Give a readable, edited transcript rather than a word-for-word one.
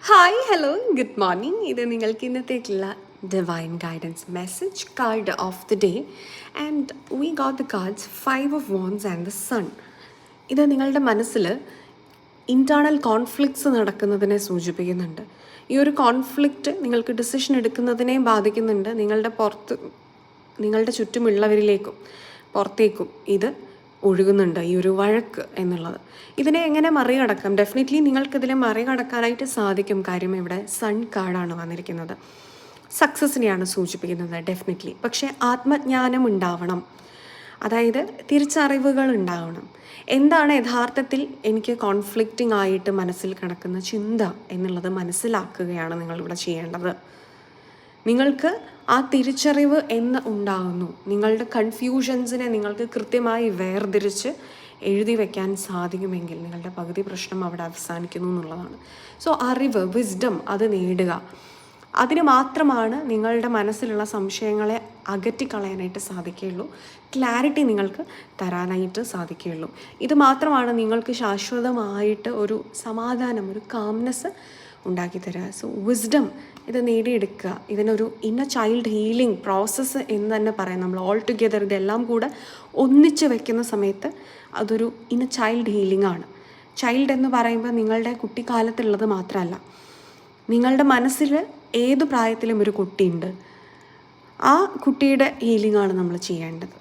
Hi hello good morning. ഇത് നിങ്ങൾക്ക് ഇന്നത്തേക്കുള്ള divine guidance message card of the day and we got the cards 5 of wands and the sun. ഇത് നിങ്ങളുടെ മനസ്സിൽ internal conflicts നടക്കുന്നതിനെ സൂചിപ്പിക്കുന്നുണ്ട്. ഈ ഒരു കോൺഫ്ലിക്റ്റ് നിങ്ങൾക്ക് ഡിസിഷൻ എടുക്കുന്നതിനെ ബാധിക്കുന്നുണ്ട്. നിങ്ങളുടെ ചുറ്റുമുള്ളവരിലേക്കും പുറത്തേക്കും ഇത് ഒഴുകുന്നുണ്ട്, ഈ ഒരു വഴക്ക് എന്നുള്ളത്. ഇതിനെ എങ്ങനെ മറികടക്കാം? ഡെഫിനറ്റ്ലി നിങ്ങൾക്കിതിനെ മറികടക്കാനായിട്ട് സാധിക്കും. കാര്യം ഇവിടെ സൺ കാർഡാണ് വന്നിരിക്കുന്നത്. സക്സസിനെയാണ് സൂചിപ്പിക്കുന്നത് ഡെഫിനറ്റ്ലി. പക്ഷേ ആത്മജ്ഞാനം ഉണ്ടാവണം, അതായത് തിരിച്ചറിവുകൾ ഉണ്ടാവണം. എന്താണ് യഥാർത്ഥത്തിൽ എനിക്ക് കോൺഫ്ലിക്റ്റിംഗ് ആയിട്ട് മനസ്സിൽ കിടക്കുന്ന ചിന്ത എന്നുള്ളത് മനസ്സിലാക്കുകയാണ് നിങ്ങളിവിടെ ചെയ്യേണ്ടത്. നിങ്ങൾക്ക് ആ തിരിച്ചറിവ് എന്ന് ഉണ്ടാകുന്നു. നിങ്ങളുടെ കൺഫ്യൂഷൻസിനെ നിങ്ങൾക്ക് കൃത്യമായി വേർതിരിച്ച് എഴുതി വയ്ക്കാൻ സാധിക്കുമെങ്കിൽ നിങ്ങളുടെ പകുതി പ്രശ്നം അവിടെ അവസാനിക്കുന്നു എന്നുള്ളതാണ്. സോ അറിവ്, വിസ്ഡം അത് നേടുക. അതിന് മാത്രമാണ് നിങ്ങളുടെ മനസ്സിലുള്ള സംശയങ്ങളെ അകറ്റിക്കളയാനായിട്ട് സാധിക്കുകയുള്ളൂ. ക്ലാരിറ്റി നിങ്ങൾക്ക് തരാനായിട്ട് സാധിക്കുകയുള്ളൂ. ഇത് മാത്രമാണ് നിങ്ങൾക്ക് ശാശ്വതമായിട്ട് ഒരു സമാധാനം, ഒരു കാംനെസ് ഉണ്ടാക്കി തരിക. സോ വിസ്ഡം ഇത് നേടിയെടുക്കുക. ഇതിനൊരു ഇന്നർ ചൈൽഡ് ഹീലിംഗ് പ്രോസസ്സ് എന്ന് തന്നെ പറയാം. നമ്മൾ ഓൾ ടുഗെദർ ഇതെല്ലാം കൂടെ ഒന്നിച്ച് വെക്കുന്ന സമയത്ത് അതൊരു ഇന്നർ ചൈൽഡ് ഹീലിംഗ് ആണ്. ചൈൽഡ് എന്ന് പറയുമ്പോൾ നിങ്ങളുടെ കുട്ടിക്കാലത്തുള്ളത് മാത്രമല്ല, നിങ്ങളുടെ മനസ്സിൽ ഏത് പ്രായത്തിലും ഒരു കുട്ടിയുണ്ട്. ആ കുട്ടിയുടെ ഹീലിംഗ് ആണ് നമ്മൾ ചെയ്യേണ്ടത്.